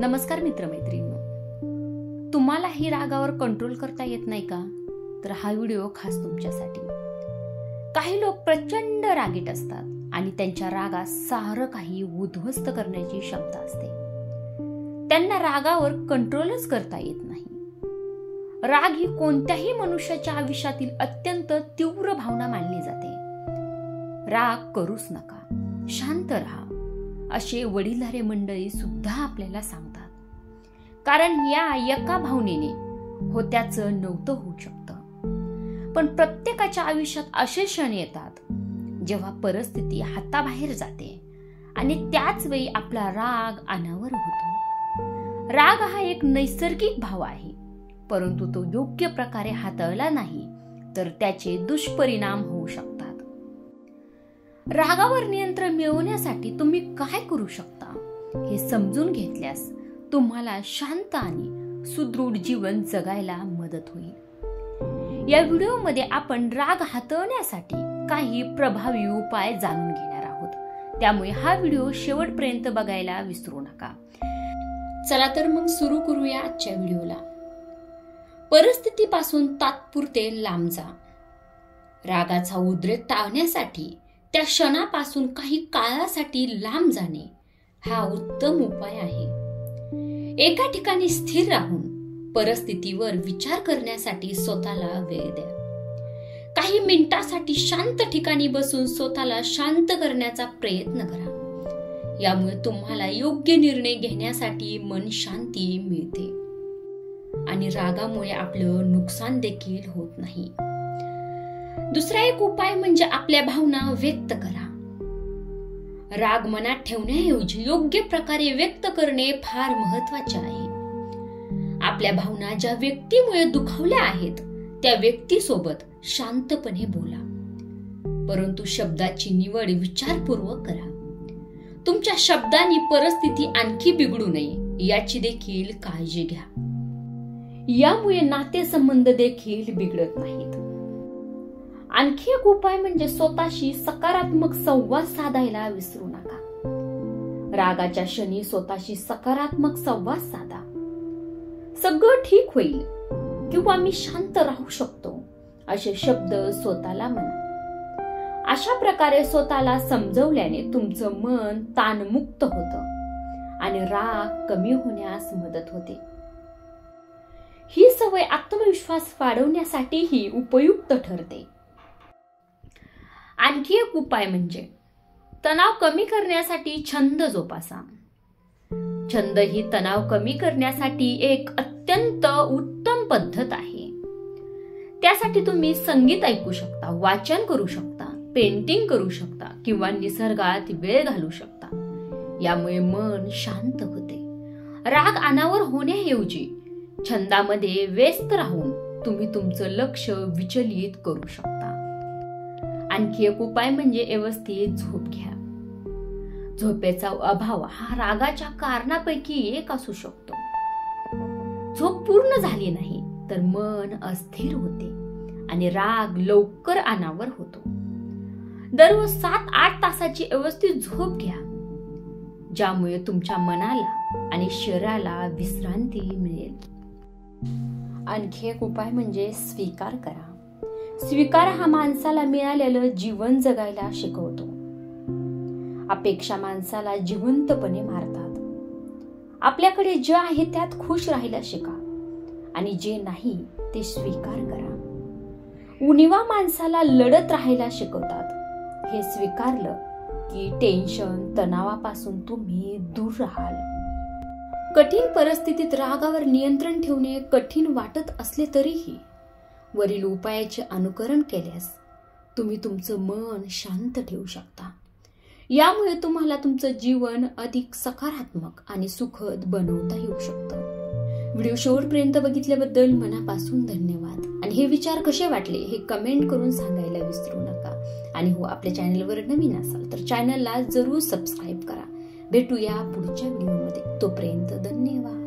नमस्कार मित्रमैत्रिणींनो, तुम्हालाही रागावर कंट्रोल करता येत नाही का? तर हा व्हिडिओ खास तुमच्यासाठी. काही लोक प्रचंड रागीट असतात आणि त्यांच्या रागात सारं काही उद्ध्वस्त करण्याची क्षमता असते. त्यांना रागावर कंट्रोलच करता येत नाही. राग ही कोणत्याही मनुष्याच्या आयुष्यातील अत्यंत तीव्र भावना मानली जाते. राग करूच नका, शांत राहा, असे वडीलधारे मंडळी सुद्धा आपल्याला सांगतात. कारण या एका भावनेने होत्याचं नव्हतं होऊ शकतं. पण प्रत्येकाच्या आयुष्यात असे क्षण येतात जेव्हा परिस्थिती हाताबाहेर जाते आणि त्याच वेळी आपला राग अनावर होतो. राग हा एक नैसर्गिक भाव आहे, परंतु तो योग्य प्रकारे हाताळला नाही तर त्याचे दुष्परिणाम होऊ शकतात. रागावर नियंत्रण मिळवण्यासाठी तुम्ही काय करू शकता हे समजून घेतल्यास तुम्हाला शांत आणि सुदृढ जीवन जगायला मदत होईल. या व्हिडिओमध्ये आपण राग हाताळण्यासाठी काही प्रभावी उपाय जाणून घेणार आहोत. त्यामुळे हा व्हिडिओ शेवटपर्यंत बघायला विसरू नका. चला तर मग सुरू करूया आजच्या व्हिडिओला. परिस्थितीपासून तात्पुरते लांब जा. रागाचा उद्रेक टाळण्यासाठी त्या क्षणापासून काही काळासाठी लांब जाणे हा उत्तम उपाय आहे. एका ठिकाणी स्थिर राहून परिस्थितीवर विचार करण्यासाठी स्वतःला वेळ द्या. काही मिनिटांसाठी शांत ठिकाणी बसून स्वतःला शांत करण्याचा प्रयत्न करा. यामुळे तुम्हाला योग्य निर्णय घेण्यासाठी मन शांती मिळते आणि रागामुळे आपलं नुकसान देखील होत नाही. दुसरा एक उपाय म्हणजे आपल्या भावना व्यक्त करा. राग मनात ठेवण्याऐवजी योग्य प्रकारे व्यक्त करणे फार महत्वाचे आहे. आपल्या भावना ज्या व्यक्तीमुळे दुखावल्या आहेत त्या व्यक्तीसोबत शांतपणे बोला, परंतु शब्दाची निवड विचारपूर्वक करा. तुमच्या शब्दांनी परिस्थिती आणखी बिघडू नये याची देखील काळजी घ्या. यामुळे नातेसंबंध देखील बिघडत नाहीत. आणखी एक उपाय म्हणजे स्वतःशी सकारात्मक संवाद साधायला विसरू नका. रागाच्या क्षणी स्वतःशी सकारात्मक संवाद साधा. सगळं ठीक होईल किंवा मी शांत राहू शकतो असे शब्द स्वतःला म्हणा. अशा प्रकारे स्वतःला समजवल्याने तुमचं मन ताणमुक्त होतं आणि राग कमी होण्यास मदत होते. ही सवय आत्मविश्वास वाढवण्यासाठीही उपयुक्त ठरते. आणखी एक उपाय म्हणजे तणाव कमी करण्यासाठी छंद जोपासा. छंद ही तणाव कमी करण्यासाठी एक अत्यंत उत्तम पद्धत आहे. त्यासाठी तुम्ही संगीत ऐकू शकता, वाचन करू शकता, पेंटिंग करू शकता किंवा निसर्गात वेळ घालवू शकता. यामुळे मन शांत होते. राग अनावर होण्याऐवजी छंदामध्ये व्यस्त राहून तुम्ही तुमचं लक्ष विचलित करू शकता. आणखी एक उपाय म्हणजे व्यवस्थित झोप घ्या. झोपेचा अभाव हा रागाच्या कारणापैकी एक असू शकतो. झोप पूर्ण झाली नाही तर मन अस्थिर होते आणि राग लवकर अनावर होतो. दररोज 7-8 तासाची व्यवस्थित झोप घ्या, ज्यामुळे तुमच्या मनाला आणि शरीराला विश्रांती मिळेल. आणखी एक उपाय म्हणजे स्वीकार करा. स्वीकार हा माणसाला मिळालेलं जीवन जगायला शिकवतो. अपेक्षा माणसाला जिवंतपणे मारतात. आपल्याकडे जे आहे त्यात खुश राहायला शिका आणि जे नाही ते स्वीकार करा. उणिवा माणसाला लढत राहायला शिकवतात. हे स्वीकारलं की टेन्शन, तणावापासून तुम्ही दूर राहाल. कठीण परिस्थितीत रागावर नियंत्रण ठेवणे कठीण वाटत असले तरीही वरील उपायाचे अनुकरण केल्यास तुम्ही तुमचं मन शांत ठेवू शकता. यामुळे तुम्हाला तुमचं जीवन अधिक सकारात्मक आणि सुखद बनवता येऊ शकतं. व्हिडिओ शेवटपर्यंत बघितल्याबद्दल मनापासून धन्यवाद. आणि हे विचार कसे वाटले हे कमेंट करून सांगायला विसरू नका. आणि हो, आपल्या चॅनलवर नवीन असाल तर चॅनलला जरूर सबस्क्राईब करा. भेटूया पुढच्या व्हिडिओमध्ये. तोपर्यंत धन्यवाद.